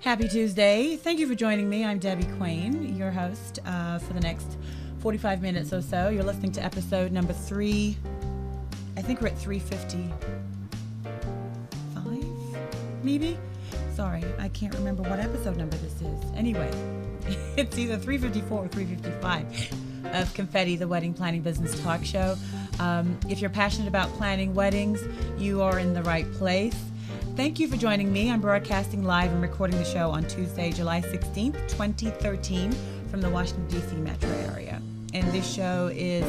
Happy Tuesday. Thank you for joining me. I'm Debbie Quain, your host for the next 45 minutes or so. You're listening to episode number 3. I think we're at 355, maybe? Sorry, I can't remember what episode number this is. Anyway, it's either 354 or 355 of Confetti, the wedding planning business talk show. If you're passionate about planning weddings, you are in the right place. Thank you for joining me. I'm broadcasting live and recording the show on Tuesday, July 16th, 2013 from the Washington, D.C. metro area. And this show is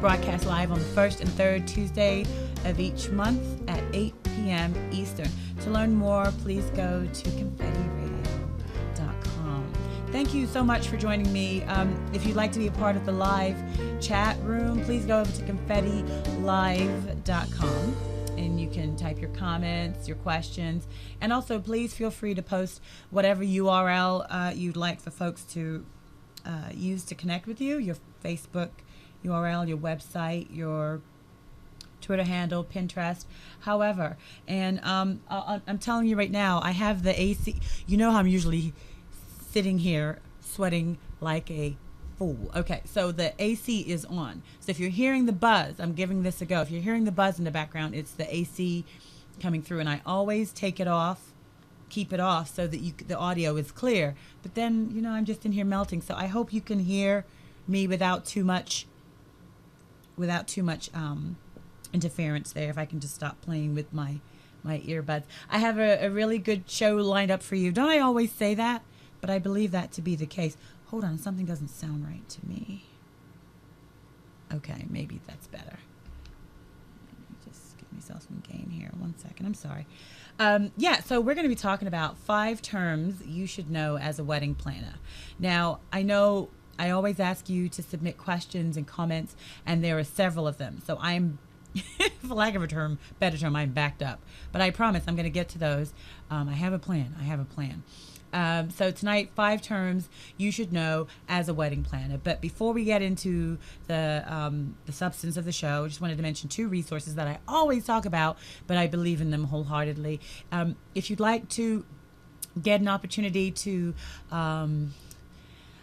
broadcast live on the first and third Tuesday of each month at 8 p.m. Eastern. To learn more, please go to confettiradio.com. Thank you so much for joining me. If you'd like to be a part of the live chat room, please go over to confettilive.com. And you can type your comments, your questions, and also please feel free to post whatever URL you'd like for folks to use to connect with you, your Facebook URL, your website, your Twitter handle, Pinterest, however. And I'm telling you right now, I have the AC. You know how I'm usually sitting here sweating like a fool. Okay, so the AC is on. So if you're hearing the buzz, I'm giving this a go. If you're hearing the buzz in the background, it's the AC coming through. And I always take it off, keep it off so that the audio is clear. But then, I'm just in here melting. So I hope you can hear me without too much interference there. If I can just stop playing with my earbuds. I have a really good show lined up for you. Don't I always say that? But I believe that to be the case. Hold on, something doesn't sound right to me. Okay, maybe that's better. Let me just give myself some gain here. 1 second, I'm sorry. So we're going to be talking about 5 terms you should know as a wedding planner. Now, I know I always ask you to submit questions and comments, and there are several of them. So I'm, for lack of a better term, I'm backed up. But I promise I'm going to get to those. I have a plan. So tonight, 5 terms you should know as a wedding planner. But before we get into the substance of the show, I just wanted to mention 2 resources that I always talk about, but I believe in them wholeheartedly. If you'd like to get an opportunity to, I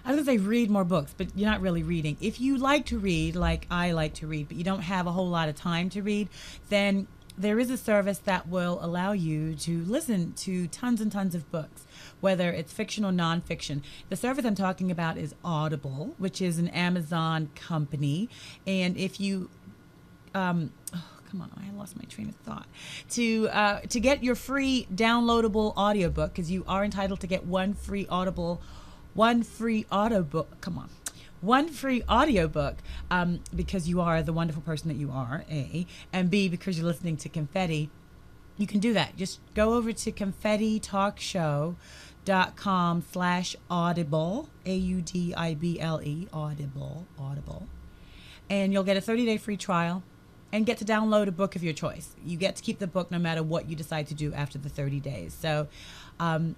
was going to say read more books, but you're not really reading. If you like to read, like I like to read, but you don't have a whole lot of time to read, then there is a service that will allow you to listen to tons and tons of books, whether it's fiction or nonfiction. The service I'm talking about is Audible, which is an Amazon company. And if you, I lost my train of thought. To get your free downloadable audiobook, because you are entitled to get one free audiobook, because you are the wonderful person that you are, A, and B, because you're listening to Confetti, you can do that. Just go over to confettitalkshow.com/audible, AUDIBLE, audible, and you'll get a 30-day free trial and get to download a book of your choice. You get to keep the book no matter what you decide to do after the 30 days. So I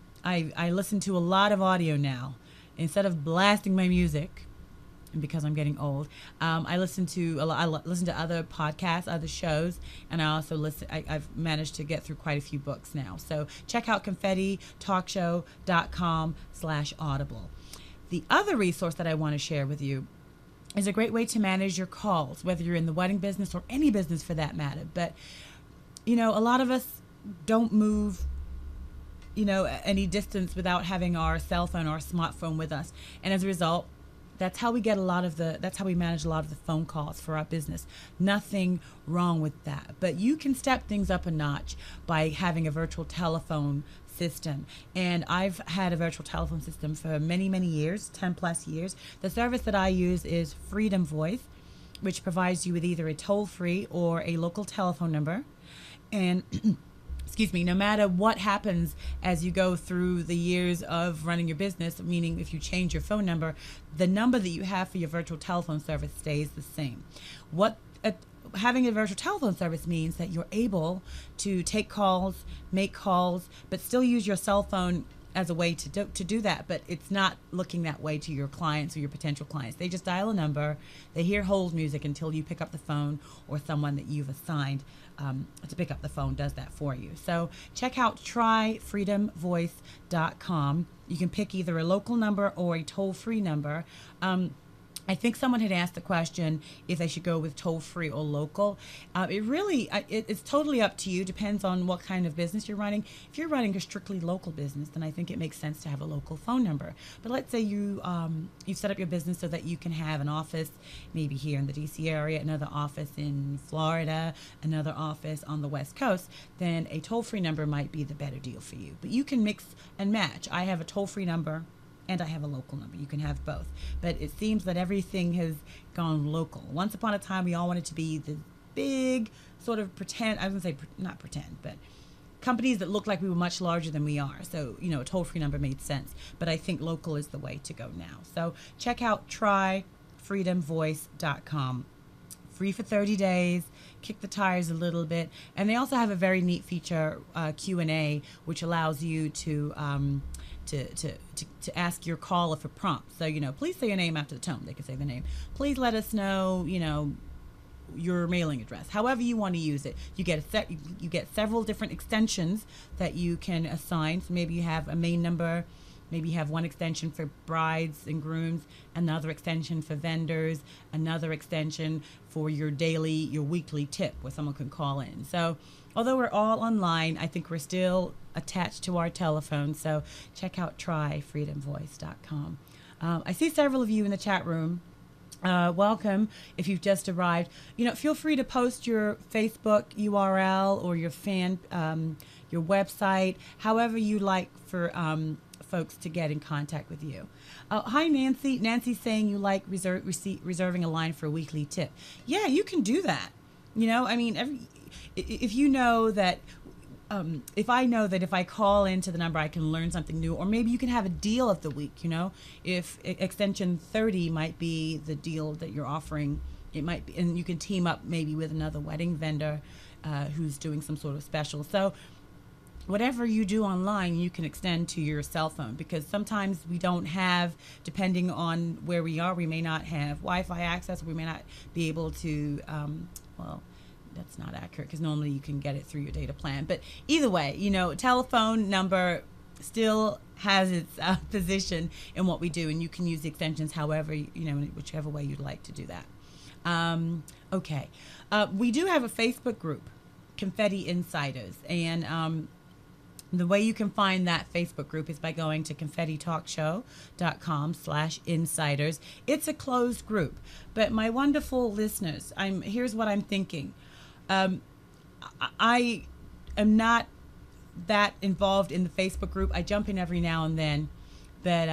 listen to a lot of audio now. Instead of blasting my music, because I'm getting old, I listen to other podcasts, other shows, and I also I've managed to get through quite a few books now. So check out confettitalkshow.com/audible. The other resource that I want to share with you is a great way to manage your calls, whether you're in the wedding business or any business for that matter. But a lot of us don't move any distance without having our cell phone or our smartphone with us, and as a result, that's how we manage a lot of the phone calls for our business. Nothing wrong with that. But you can step things up a notch by having a virtual telephone system. And I've had a virtual telephone system for many, many years, 10 plus years. The service that I use is Freedom Voice, which provides you with either a toll-free or a local telephone number. And no matter what happens as you go through the years of running your business, meaning if you change your phone number, the number that you have for your virtual telephone service stays the same. Having a virtual telephone service means that you're able to take calls, make calls, but still use your cell phone as a way to do that, but it's not looking that way to your clients or your potential clients. They just dial a number, they hear hold music until you pick up the phone or someone that you've assigned to pick up the phone does that for you. So check out tryfreedomvoice.com. You can pick either a local number or a toll-free number. I think someone had asked the question if they should go with toll-free or local. It's totally up to you. Depends on what kind of business you're running. If you're running a strictly local business, then I think it makes sense to have a local phone number. But let's say you've set up your business so that you can have an office maybe here in the DC area, another office in Florida, another office on the West Coast, then a toll-free number might be the better deal for you. But you can mix and match. I have a toll-free number and I have a local number. You can have both. But it seems that everything has gone local. Once upon a time, we all wanted to be the big sort of pretend, I wouldn't say not pretend, but companies that look like we were much larger than we are. So, a toll-free number made sense. But I think local is the way to go now. So check out tryfreedomvoice.com. Free for 30 days, kick the tires a little bit. And they also have a very neat feature, Q&A, which allows you to ask your caller for prompts. So, please say your name after the tone. They can say the name. Please let us know, your mailing address. However you want to use it. You get you get several different extensions that you can assign. So maybe you have a main number. Maybe you have one extension for brides and grooms, another extension for vendors, another extension for your weekly tip where someone can call in. So although we're all online, I think we're still attached to our telephone. So check out tryfreedomvoice.com. I see several of you in the chat room. Welcome if you've just arrived. Feel free to post your Facebook URL or your your website, however you like for folks to get in contact with you. Hi, Nancy. Nancy's saying you like reserving a line for a weekly tip. Yeah, you can do that. If you know that, if I know that if I call into the number, I can learn something new, or maybe you can have a deal of the week, if extension 30 might be the deal that you're offering, it might be, and you can team up maybe with another wedding vendor who's doing some sort of special. So whatever you do online, you can extend to your cell phone, because sometimes we don't have, depending on where we are, we may not have Wi-Fi access. We may not be able to, that's not accurate because normally you can get it through your data plan. But either way, telephone number still has its position in what we do, and you can use the extensions however, whichever way you'd like to do that. Okay. We do have a Facebook group, Confetti Insiders, and the way you can find that Facebook group is by going to confettitalkshow.com/insiders. It's a closed group, but my wonderful listeners, here's what I'm thinking. I am not that involved in the Facebook group. I jump in every now and then, but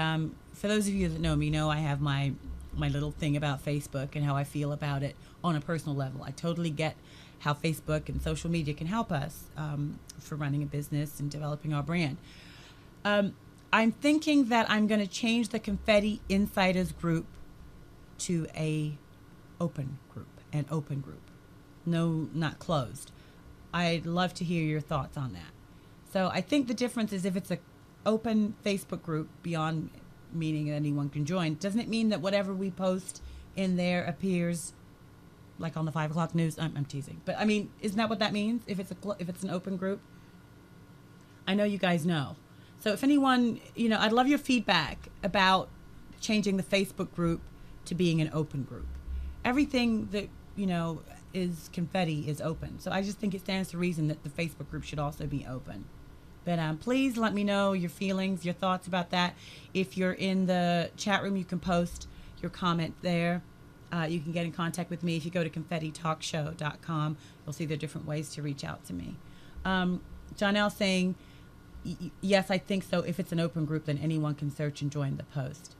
for those of you that know me, know I have my little thing about Facebook and how I feel about it on a personal level. I totally get how Facebook and social media can help us for running a business and developing our brand. I'm thinking that I'm going to change the Confetti Insiders group to an open group. No, not closed. I'd love to hear your thoughts on that. So I think the difference is if it's an open Facebook group, beyond meaning that anyone can join, doesn't it mean that whatever we post in there appears like on the 5 o'clock news? I'm teasing, but isn't that what that means? If it's an open group, I know you guys know. So if anyone, I'd love your feedback about changing the Facebook group to being an open group. Everything that is Confetti is open, so I just think it stands to reason that the Facebook group should also be open. But please let me know your feelings, your thoughts about that. If you're in the chat room, you can post your comment there. You can get in contact with me if you go to confettitalkshow.com. You'll see there are different ways to reach out to me. Jonelle saying, yes, I think so. If it's an open group, then anyone can search and join the post.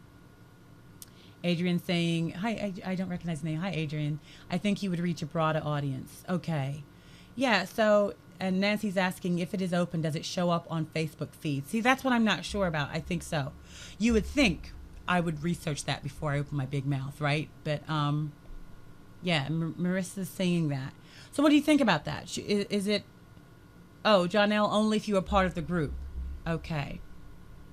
Adrian saying, hi, I don't recognize the name. Hi, Adrian. I think you would reach a broader audience. Okay. Yeah, so, and Nancy's asking, if it is open, does it show up on Facebook feed? See, that's what I'm not sure about. I think so. You would think I would research that before I open my big mouth, right? But, yeah, Marissa's saying that. So what do you think about that? Is it, Jonelle, only if you are part of the group. Okay.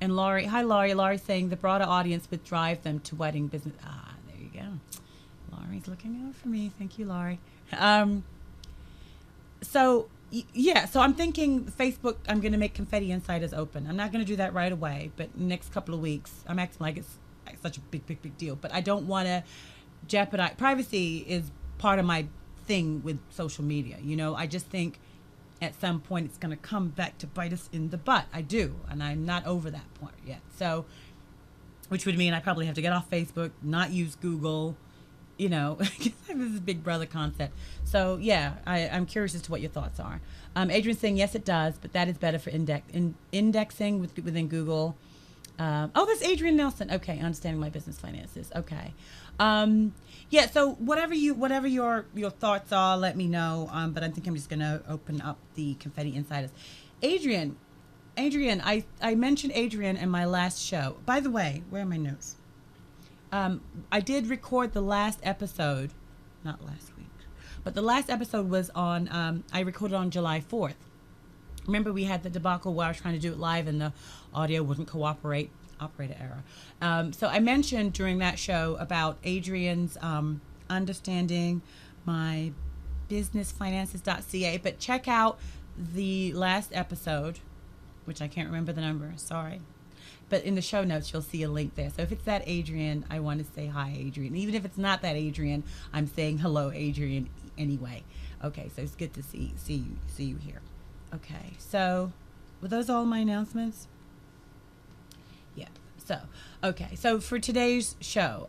And Laurie, hi Laurie. Laurie's saying the broader audience would drive them to wedding business. There you go. Laurie's looking out for me. Thank you, Laurie. So yeah, so I'm thinking Facebook. I'm going to make Confetti Insiders open. I'm not going to do that right away, but next couple of weeks, I'm acting like it's such a big deal. But I don't want to jeopardize. Privacy is part of my thing with social media. You know, I just think at some point it's going to come back to bite us in the butt. I do, and I'm not over that point yet. So, which would mean I probably have to get off Facebook, not use Google. You know, this is a big brother concept. So yeah, I'm curious as to what your thoughts are. Adrian's saying yes, it does, but that is better for indexing within Google. Oh, that's Adrian Nelson. Okay, understanding my business finances. Okay, yeah. So whatever your thoughts are, let me know. But I think I'm just gonna open up the Confetti Insiders. Adrian, I mentioned Adrian in my last show. By the way, where are my notes? I did record the last episode, not last week, but the last episode was on, I recorded on July 4th. Remember we had the debacle where I was trying to do it live and the audio wouldn't cooperate, operator error. So I mentioned during that show about Adrian's understanding my businessfinances.ca, but check out the last episode, which I can't remember the number, sorry. But in the show notes, you'll see a link there. So if it's that Adrian, I want to say hi, Adrian. Even if it's not that Adrian, I'm saying hello, Adrian, anyway. Okay, so it's good to see you here. Okay, so were those all my announcements? Yeah. So okay, so for today's show,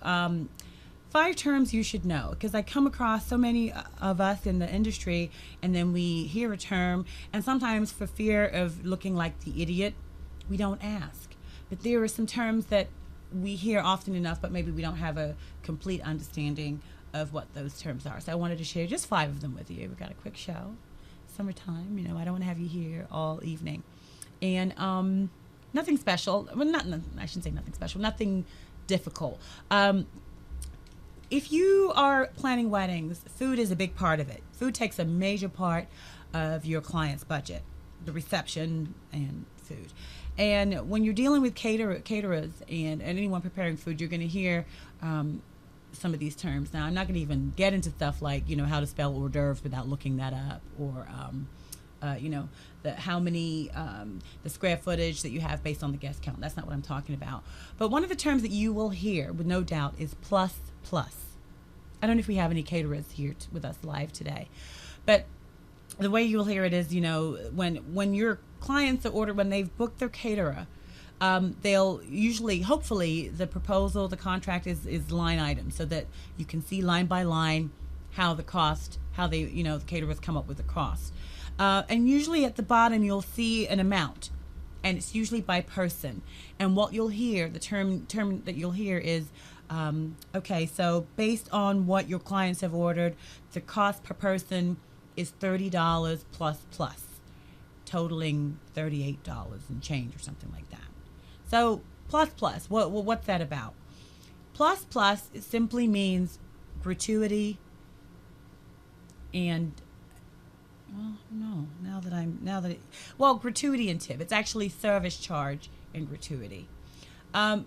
5 terms you should know, because I come across so many of us in the industry, and then we hear a term, and sometimes for fear of looking like the idiot, we don't ask. But there are some terms that we hear often enough, but maybe we don't have a complete understanding of what those terms are. So I wanted to share just 5 of them with you. We've got a quick show. Summertime, you know, I don't want to have you here all evening. And nothing special. Well, I shouldn't say nothing special. Nothing difficult. If you are planning weddings, food is a big part of it. Food takes a major part of your client's budget, the reception and food. And when you're dealing with caterers and anyone preparing food, you're going to hear some of these terms. Now, I'm not going to even get into stuff like, you know, how to spell hors d'oeuvres without looking that up, or, you know, the square footage that you have based on the guest count. That's not what I'm talking about. But one of the terms that you will hear, with no doubt, is plus. I don't know if we have any caterers here with us live today, but the way you'll hear it is, you know, when your clients are ordered, when they've booked their caterer, they'll usually, hopefully, the proposal, the contract is line item, so that you can see line by line how the caterers come up with the cost. And usually at the bottom, you'll see an amount, and it's usually by person. And what you'll hear, the term that you'll hear is, okay, so based on what your clients have ordered, the cost per person is $30 plus, totaling $38 and change or something like that. So plus, what's that about? Plus it simply means gratuity and, gratuity and tip. It's actually service charge and gratuity.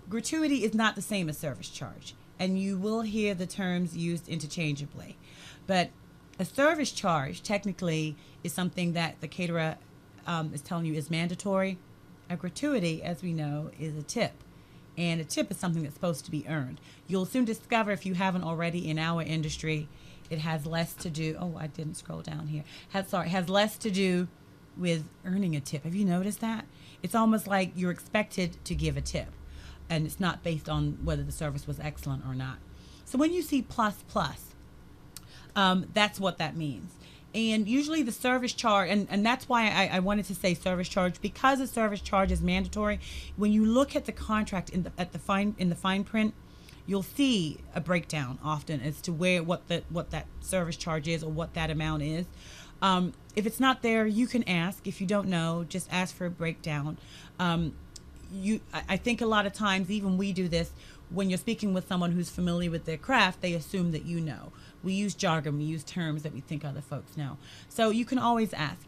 Gratuity is not the same as service charge, and you will hear the terms used interchangeably. But a service charge technically is something that the caterer is telling you is mandatory. A gratuity, as we know, is a tip. And a tip is something that's supposed to be earned. You'll soon discover, if you haven't already, in our industry, it has less to do. Oh, I didn't scroll down here. Has less to do with earning a tip. Have you noticed that? It's almost like you're expected to give a tip, and it's not based on whether the service was excellent or not. So when you see plus, that's what that means. And usually the service charge, and that's why I wanted to say service charge, because the service charge is mandatory. When you look at the contract in the fine print, you'll see a breakdown often as to what that service charge is, or what that amount is. If it's not there, you can ask. If you don't know, just ask for a breakdown. I think a lot of times, even we do this, when you're speaking with someone who's familiar with their craft, they assume that you know. We use jargon, we use terms that we think other folks know. So you can always ask.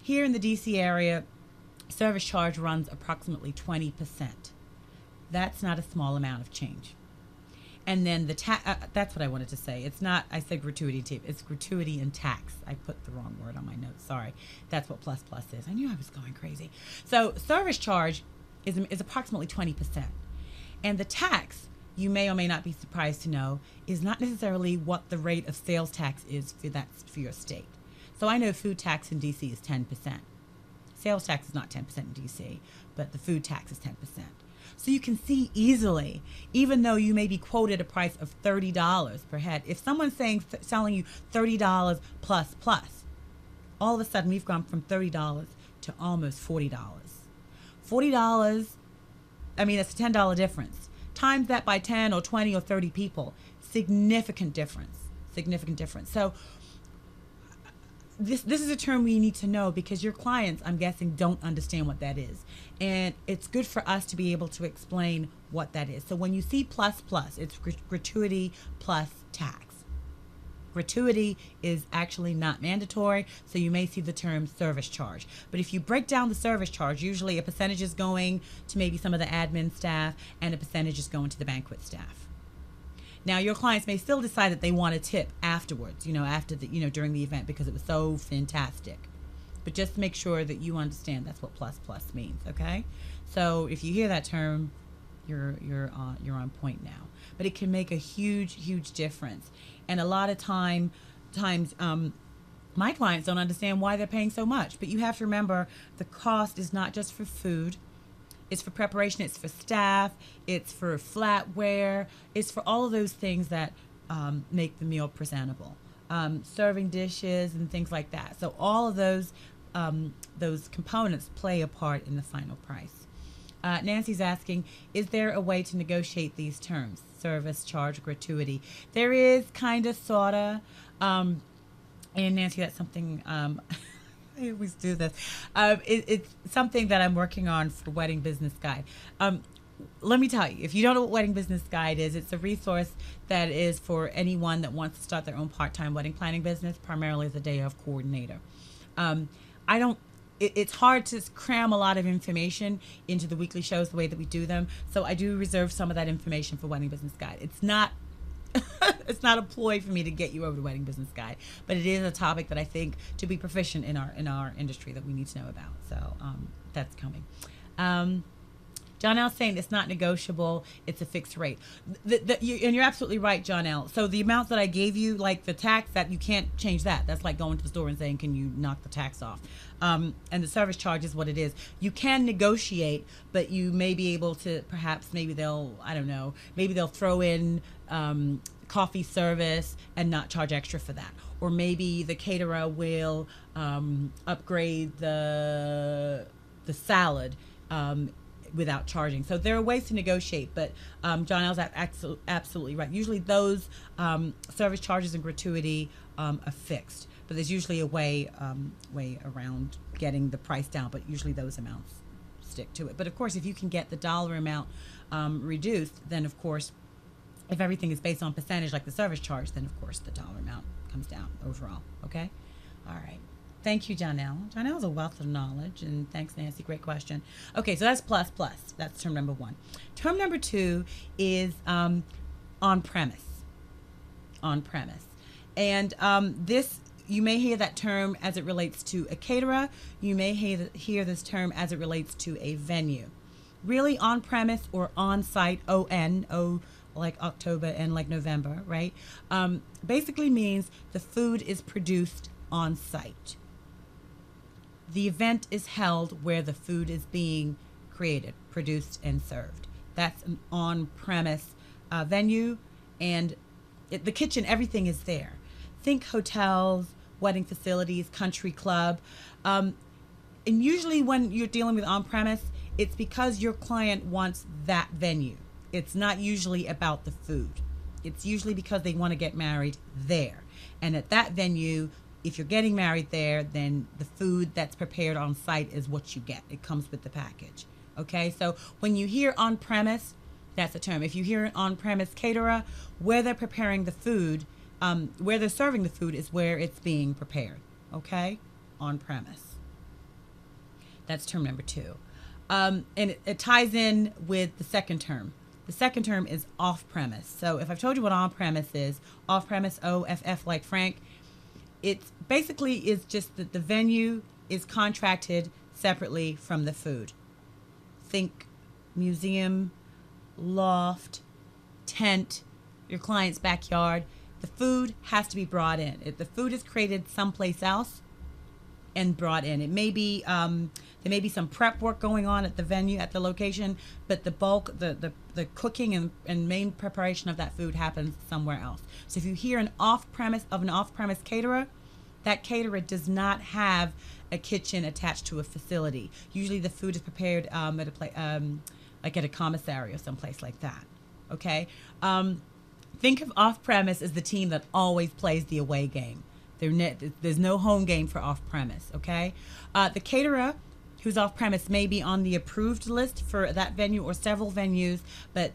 Here in the DC area, service charge runs approximately 20%. That's not a small amount of change. And then the tax, that's what I wanted to say. It's not, I said gratuity tip. It's gratuity and tax. I put the wrong word on my notes. Sorry. That's what plus plus is. I knew I was going crazy. So service charge is approximately 20%. And the tax, you may or may not be surprised to know, is not necessarily what the rate of sales tax is for your state. So I know food tax in DC is 10%. Sales tax is not 10% in DC, but the food tax is 10%. So you can see easily, even though you may be quoted a price of $30 per head, if someone's selling you $30 plus plus, all of a sudden we've gone from $30 to almost $40. $40, I mean, it's a $10 difference. Times that by 10 or 20 or 30 people, significant difference. Significant difference. So this is a term we need to know because your clients, I'm guessing, don't understand what that is. And it's good for us to be able to explain what that is. So when you see plus plus, it's gratuity plus tax. Gratuity is actually not mandatory, so you may see the term service charge. But if you break down the service charge, usually a percentage is going to maybe some of the admin staff and a percentage is going to the banquet staff. Now, your clients may still decide that they want a tip afterwards, after during the event because it was so fantastic. But just make sure that you understand that's what plus plus means, okay? So if you hear that term, you're on point now. But it can make a huge difference. And a lot of times, my clients don't understand why they're paying so much. But you have to remember the cost is not just for food. It's for preparation, it's for staff, it's for flatware, it's for all of those things that make the meal presentable. Serving dishes and things like that. So all of those components play a part in the final price. Nancy's asking, is there a way to negotiate these terms? Service, charge, gratuity. There is, kind of, sort of. And Nancy, that's something... I always do this. It's something that I'm working on for Wedding Business Guide. Let me tell you, if you don't know what Wedding Business Guide is, it's a resource that is for anyone that wants to start their own part-time wedding planning business, primarily as a day of coordinator. It's hard to cram a lot of information into the weekly shows the way that we do them, so I do reserve some of that information for Wedding Business Guide. It's not it's not a ploy for me to get you over to Wedding Business Guide, but it is a topic that I think to be proficient in our industry that we need to know about. So that's coming. John L. saying it's not negotiable, it's a fixed rate. And you're absolutely right, John L. So the amounts that I gave you, like the tax, that you can't change that. That's like going to the store and saying, can you knock the tax off? And the service charge is what it is. You can negotiate, but you may be able to, perhaps, maybe they'll throw in coffee service and not charge extra for that. Or maybe the caterer will upgrade the salad without charging. So there are ways to negotiate, but John L's absolutely right. Usually those service charges and gratuity are fixed, but there's usually a way around getting the price down, but usually those amounts stick to it. But of course, if you can get the dollar amount reduced, then of course, if everything is based on percentage like the service charge, then of course the dollar amount comes down overall, okay? All right. Thank you, Jonelle. Jonelle is a wealth of knowledge, and thanks, Nancy. Great question. Okay, so that's plus plus. That's term number one. Term number two is on-premise. On-premise. And this, you may hear that term as it relates to a caterer. You may hear this term as it relates to a venue. Really, on-premise or on-site, O like October and like November, right? Basically means the food is produced on-site. The event is held where the food is being created, produced, and served. That's an on-premise venue, and the kitchen, everything is there. Think hotels, wedding facilities, country club. And usually when you're dealing with on-premise, it's because your client wants that venue. It's not usually about the food. It's usually because they want to get married there. And at that venue, if you're getting married there, then the food that's prepared on site is what you get. It comes with the package. Okay, so when you hear on-premise, that's the term. If you hear an on-premise caterer, where they're preparing the food, where they're serving the food is where it's being prepared. Okay, on-premise. That's term number two. And it ties in with the second term, The second term is off-premise. So if I've told you what on-premise is, off-premise, OFF like Frank, it basically is just that the venue is contracted separately from the food. Think museum, loft, tent, your client's backyard. The food has to be brought in. If the food is created someplace else and brought in, it may be there may be some prep work going on at the venue, at the location, but the bulk, the cooking and main preparation of that food happens somewhere else. So if you hear an off-premise caterer, that caterer does not have a kitchen attached to a facility. Usually the food is prepared like at a commissary or someplace like that. Okay? Think of off-premise as the team that always plays the away game. There's no home game for off-premise, okay? The caterer who's off-premise may be on the approved list for that venue or several venues, but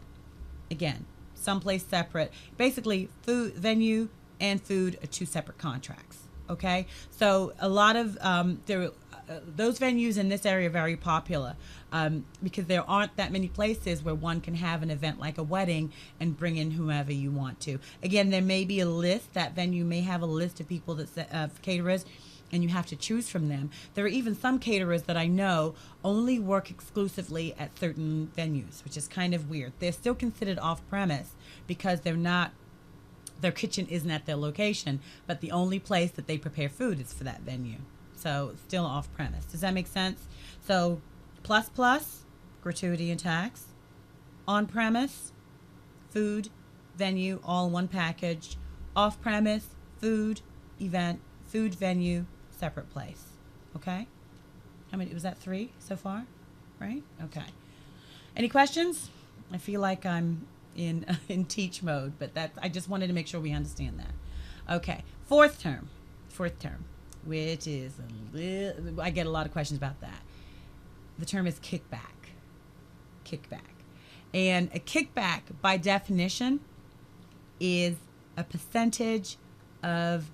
again, someplace separate. Basically, venue and food are two separate contracts, okay? So a lot of those venues in this area are very popular because there aren't that many places where one can have an event like a wedding and bring in whomever you want to. Again, there may be a list. That venue may have a list of people that caterers, and you have to choose from them. There are even some caterers that I know only work exclusively at certain venues, which is kind of weird. They're still considered off-premise because their kitchen isn't at their location, but the only place that they prepare food is for that venue. So still off-premise. Does that make sense? So plus, gratuity and tax, on-premise, food, venue, all one package, off-premise, food, event, food, venue, separate place. Okay? How many? Was that 3 so far? Right? Okay. Any questions? I feel like I'm in teach mode, but I just wanted to make sure we understand that. Okay. Fourth term, which is I get a lot of questions about that. The term is kickback. And a kickback, by definition, is a percentage of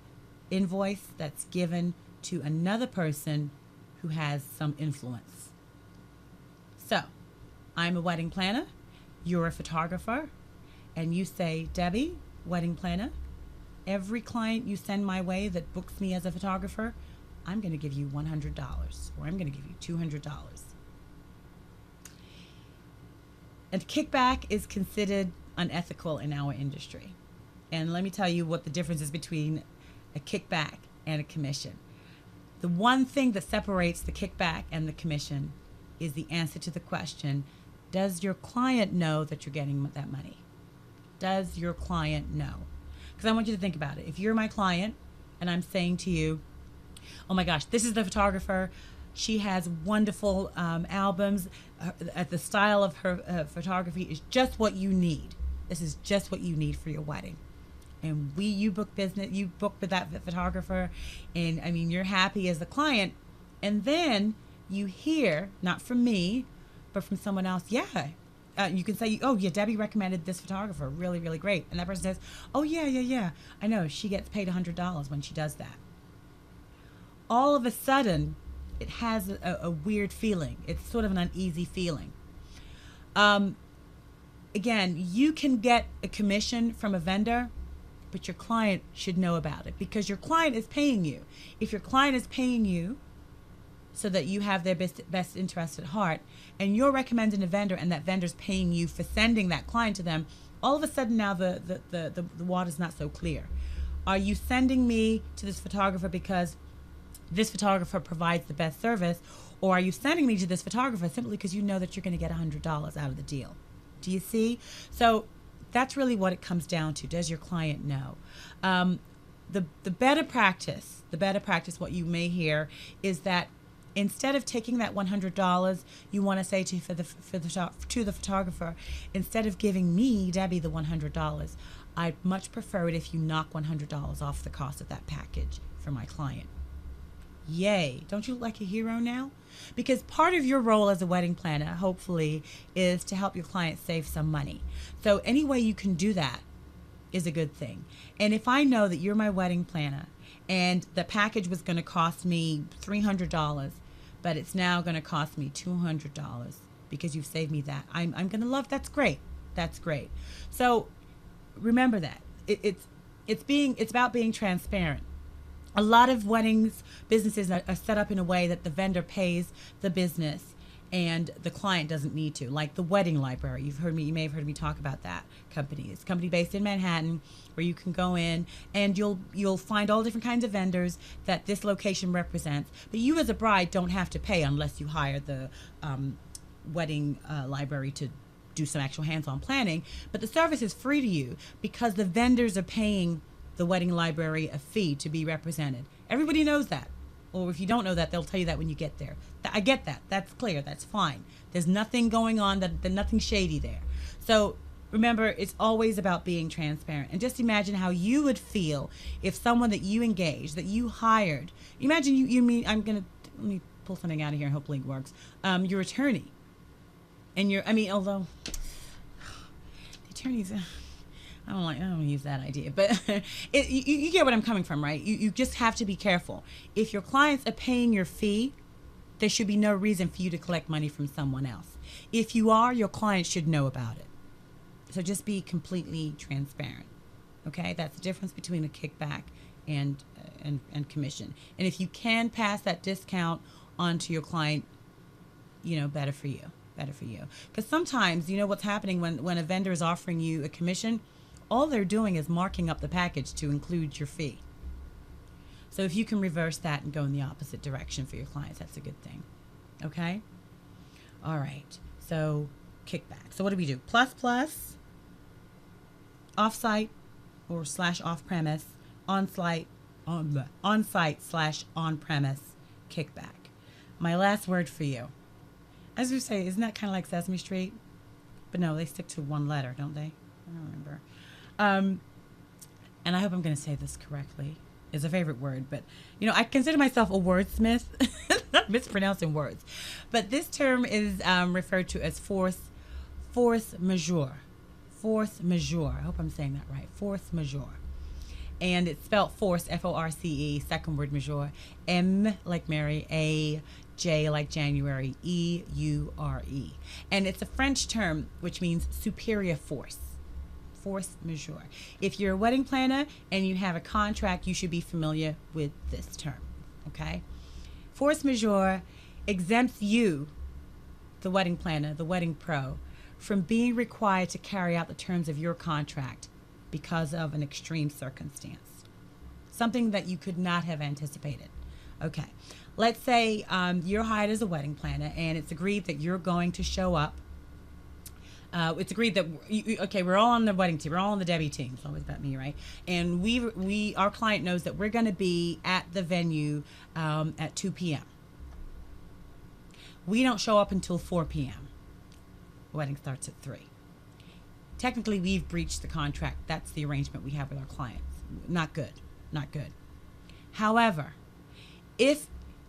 invoice that's given to another person who has some influence. So, I'm a wedding planner, you're a photographer, and you say, Debbie, wedding planner, every client you send my way that books me as a photographer, I'm going to give you $100, or I'm going to give you $200. And kickback is considered unethical in our industry. And let me tell you what the difference is between a kickback and a commission. The one thing that separates the kickback and the commission is the answer to the question, does your client know that you're getting that money? Does your client know? Because I want you to think about it. If you're my client and I'm saying to you, oh my gosh, this is the photographer. She has wonderful albums. The style of her photography is just what you need. This is just what you need for your wedding. And you book with that photographer, and I mean, you're happy as the client. And then you hear, not from me, but from someone else, you can say, oh yeah, Debbie recommended this photographer, really, really great. And that person says, oh yeah, I know, she gets paid $100 when she does that. All of a sudden, it has a weird feeling. It's sort of an uneasy feeling. Again, you can get a commission from a vendor, but your client should know about it because your client is paying you. If your client is paying you so that you have their best interest at heart, and you're recommending a vendor and that vendor's paying you for sending that client to them, all of a sudden now the water's not so clear. Are you sending me to this photographer because this photographer provides the best service, or are you sending me to this photographer simply because you know that you're going to get $100 out of the deal? Do you see? So that's really what it comes down to. Does your client know? The better practice, what you may hear is that instead of taking that $100, you want to say to the photographer, instead of giving me, Debbie, the $100, I'd much prefer it if you knock $100 off the cost of that package for my client. Yay. Don't you look like a hero now? Because part of your role as a wedding planner, hopefully, is to help your client save some money. So any way you can do that is a good thing. And if I know that you're my wedding planner and the package was going to cost me $300, but it's now going to cost me $200 because you've saved me that, I'm going to love, that's great. That's great. So remember that it's about being transparent. A lot of weddings businesses are set up in a way that the vendor pays the business and the client doesn't need to. Like the Wedding Library, you may have heard me talk about that company. It's a company based in Manhattan where you can go in and you'll find all different kinds of vendors that this location represents. But you as a bride don't have to pay unless you hire the wedding library to do some actual hands-on planning. But the service is free to you because the vendors are paying the wedding library a fee to be represented. Everybody knows that. Or if you don't know that, they'll tell you that when you get there. I get that. That's clear. That's fine. There's nothing going on, there's nothing shady there. So remember, it's always about being transparent. And just imagine how you would feel if someone that you engaged, that you hired, imagine you mean, let me pull something out of here and hopefully it works. Your attorney. And although the attorneys, I don't use that idea, but you get what I'm coming from, right? You just have to be careful. If your clients are paying your fee, there should be no reason for you to collect money from someone else. If you are, your client should know about it. So just be completely transparent. Okay, that's the difference between a kickback and commission. And if you can pass that discount on to your client, better for you. Better for you. Because sometimes, what's happening when a vendor is offering you a commission, all they're doing is marking up the package to include your fee. So if you can reverse that and go in the opposite direction for your clients, that's a good thing. Okay? All right. So kickback. So what do we do? Plus, off-site or / off-premise, on-site / on-premise kickback. My last word for you. As you say, isn't that kind of like Sesame Street? But no, they stick to one letter, don't they? I don't remember. And I hope I'm going to say this correctly. It's a favorite word, but I consider myself a wordsmith, not mispronouncing words. But this term is referred to as force majeure. Force majeure. I hope I'm saying that right. Force majeure. And it's spelled force, F-O-R-C-E, second word majeure, M like Mary, A, J like January, E-U-R-E. And it's a French term which means superior force. Force majeure. If you're a wedding planner and you have a contract, you should be familiar with this term. Okay? Force majeure exempts you, the wedding planner, the wedding pro, from being required to carry out the terms of your contract because of an extreme circumstance. Something that you could not have anticipated. Okay. Let's say you're hired as a wedding planner and it's agreed that you're going to show up. It's agreed that we're all on the wedding team. We're all on the Debbie team. It's always about me, right? And our client knows that we're going to be at the venue at 2 p.m. We don't show up until 4 p.m. The wedding starts at 3. Technically, we've breached the contract. That's the arrangement we have with our clients. Not good. Not good. However, if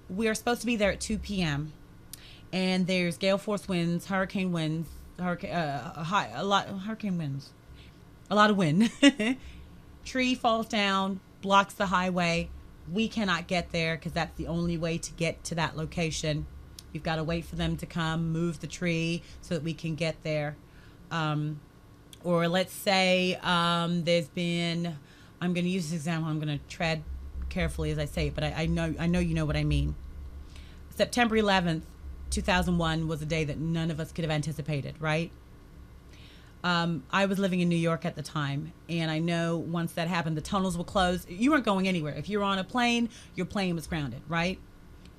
we are supposed to be there at 2 p.m. and there's gale force winds, hurricane winds, a lot of wind. Tree falls down, blocks the highway. We cannot get there because that's the only way to get to that location. We've got to wait for them to come, move the tree so that we can get there. Or let's say there's been, I'm going to use this example. I'm going to tread carefully as I say it, but I know you know what I mean. September 11th, 2001 was a day that none of us could have anticipated, right? I was living in New York at the time, and I know once that happened, the tunnels were closed. You weren't going anywhere. If you were on a plane, your plane was grounded, right?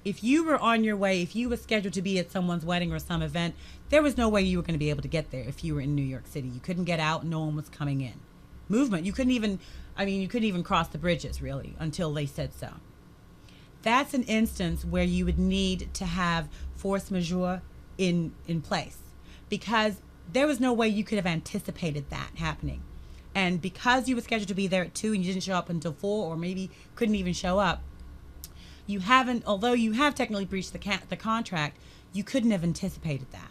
If you were on your way, if you were scheduled to be at someone's wedding or some event, there was no way you were going to be able to get there if you were in New York City. You couldn't get out. No one was coming in. Movement. You couldn't even cross the bridges, really, until they said so. That's an instance where you would need to have force majeure in place because there was no way you could have anticipated that happening. And because you were scheduled to be there at 2 and you didn't show up until 4 or maybe couldn't even show up, although you have technically breached the contract, you couldn't have anticipated that.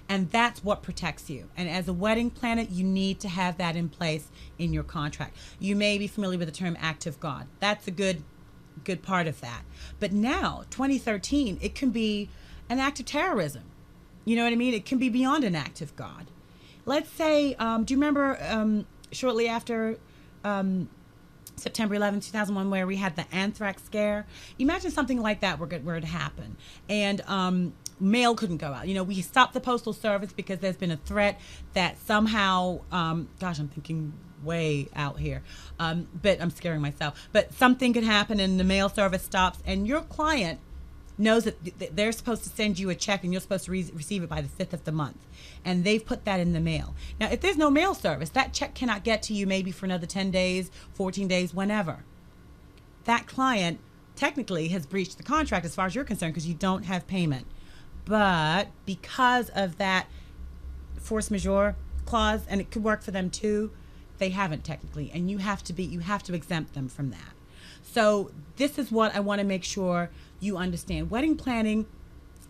And that's what protects you. And as a wedding planner, you need to have that in place in your contract. You may be familiar with the term act of God. That's a good part of that. But now, 2013, it can be an act of terrorism. You know what I mean? It can be beyond an act of God. let's say, do you remember shortly after September 11th, 2001, where we had the anthrax scare? Imagine something like that were to happen. And mail couldn't go out. We stopped the postal service because there's been a threat that somehow, gosh, I'm thinking way out here, but I'm scaring myself. But something could happen and the mail service stops, and your client knows that they're supposed to send you a check and you're supposed to receive it by the 5th of the month. And they've put that in the mail. Now, if there's no mail service, that check cannot get to you maybe for another 10 days, 14 days, whenever. That client technically has breached the contract as far as you're concerned because you don't have payment. But because of that force majeure clause, and it could work for them too, they haven't technically, and you have to exempt them from that. So this is what I want to make sure you understand. Wedding planning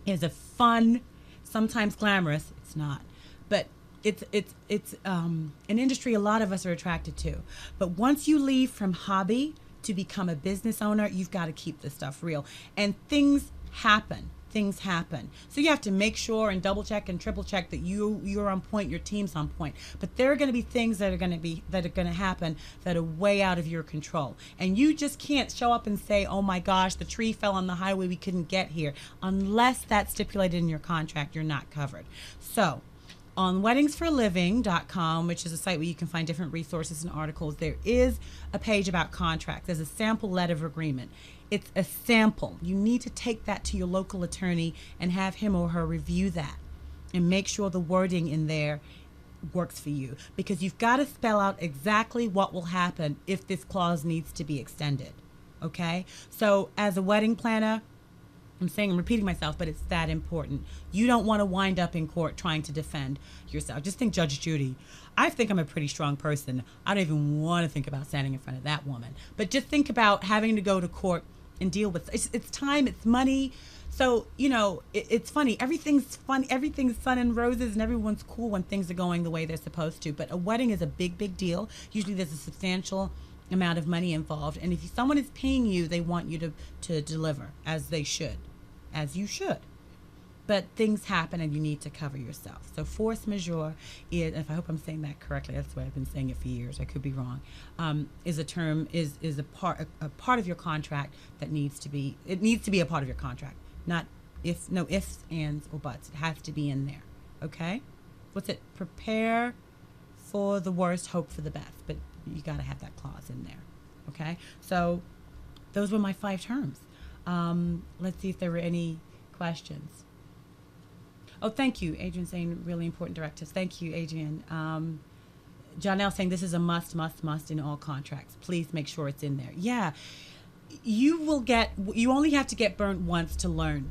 is a fun, sometimes glamorous, it's not, but it's an industry a lot of us are attracted to. But once you leave from hobby to become a business owner, you've got to keep this stuff real. And things happen. So you have to make sure and double check and triple check that you're on point, your team's on point. But there are going to be things that are going to happen that are way out of your control. And you just can't show up and say, "Oh my gosh, the tree fell on the highway, we couldn't get here." Unless that's stipulated in your contract, you're not covered. So on weddingsforaliving.com, which is a site where you can find different resources and articles, there is a page about contracts. There's a sample letter of agreement. It's a sample. You need to take that to your local attorney and have him or her review that and make sure the wording in there works for you, because you've got to spell out exactly what will happen if this clause needs to be extended. Okay? So as a wedding planner, I'm repeating myself, but it's that important. You don't want to wind up in court trying to defend yourself. Just think Judge Judy. I think I'm a pretty strong person. I don't even want to think about standing in front of that woman. But just think about having to go to court and deal with it's time, it's money. So, it's funny. Everything's fun. Everything's sun and roses, and everyone's cool when things are going the way they're supposed to. But a wedding is a big, big deal. Usually there's a substantial amount of money involved. And if someone is paying you, they want you to deliver as they should, as you should. But things happen and you need to cover yourself. So force majeure is, if I hope I'm saying that correctly, that's the way I've been saying it for years, I could be wrong, is a term, is a part of your contract that needs to be a part of your contract. Not no ifs, ands, or buts. It has to be in there. Okay? What's it? Prepare for the worst, hope for the best. But you got to have that clause in there. Okay? So those were my 5 terms. Let's see if there were any questions. Oh, thank you. Adrian saying really important directives. Thank you, Adrian. Janelle saying this is a must in all contracts. Please make sure it's in there. Yeah. You only have to get burnt once to learn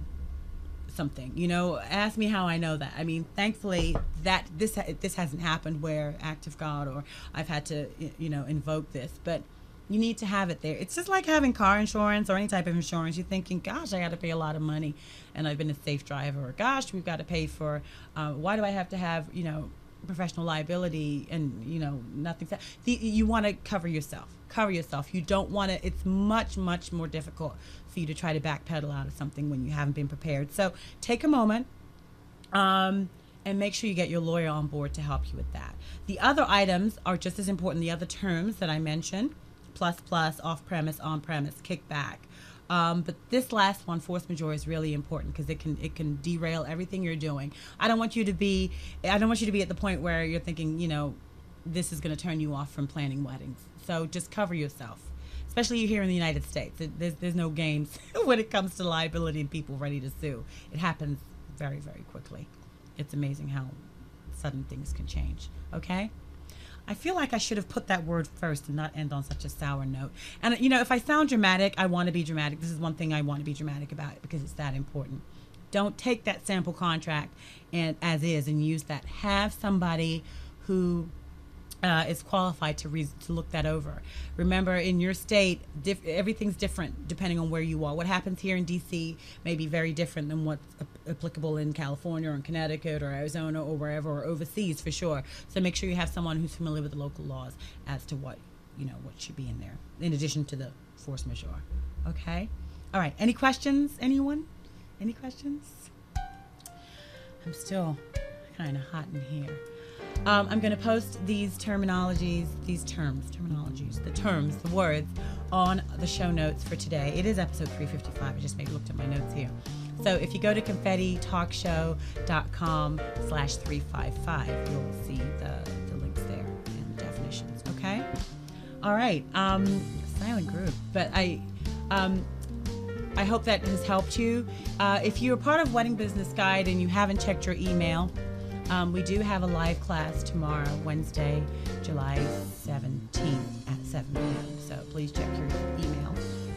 something. Ask me how I know that. I mean, thankfully that this hasn't happened where act of God or I've had to, invoke this, but you need to have it there. It's just like having car insurance or any type of insurance. You're thinking, gosh, I got to pay a lot of money and I've been a safe driver. Or gosh, we've got to pay for, why do I have to have, professional liability and, nothing. You want to cover yourself. You don't want to, it's much, much more difficult for you to try to backpedal out of something when you haven't been prepared. So take a moment and make sure you get your lawyer on board to help you with that. The other items are just as important. The other terms that I mentioned, plus, off-premise, on-premise, kickback. But this last one, force majeure, is really important because it can derail everything you're doing. I don't want you to be at the point where you're thinking, this is going to turn you off from planning weddings. So just cover yourself, especially here in the United States. There's no games when it comes to liability and people ready to sue. It happens very, very quickly. It's amazing how sudden things can change. Okay? I feel like I should have put that word first and not end on such a sour note. And, if I sound dramatic, I want to be dramatic. This is one thing I want to be dramatic about because it's that important. Don't take that sample contract and as is and use that. Have somebody who is qualified to look that over. Remember, in your state, everything's different depending on where you are. What happens here in D.C. may be very different than what's applicable in California or in Connecticut or Arizona or wherever, or overseas for sure. So make sure you have someone who's familiar with the local laws as to what should be in there, in addition to the force majeure. Okay? All right. Any questions, anyone? Any questions? I'm still kind of hot in here. I'm going to post these the words on the show notes for today. It is episode 355. I just maybe looked at my notes here. So if you go to confettitalkshow.com/355, you'll see the links there and the definitions. Okay? All right. Silent group. But I hope that has helped you. If you're part of Wedding Business Guide and you haven't checked your email, we do have a live class tomorrow, Wednesday, July 17th at 7 p.m. So please check your email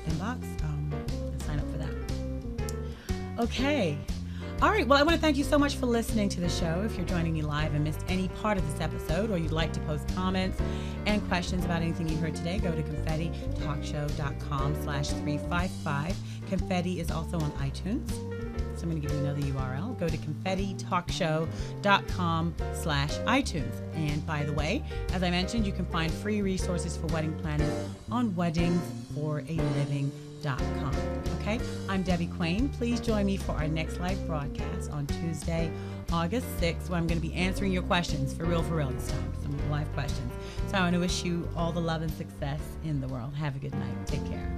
inbox and sign up for that. Okay. All right. Well, I want to thank you so much for listening to the show. If you're joining me live and missed any part of this episode, or you'd like to post comments and questions about anything you heard today, go to confettitalkshow.com/355. Confetti is also on iTunes. So I'm going to give you another URL. Go to confettitalkshow.com/iTunes. And by the way, as I mentioned, you can find free resources for wedding planning on weddingsforaliving.com. Okay? I'm Debbie Quain. Please join me for our next live broadcast on Tuesday, August 6th, where I'm going to be answering your questions for real this time. Some live questions. So I want to wish you all the love and success in the world. Have a good night. Take care.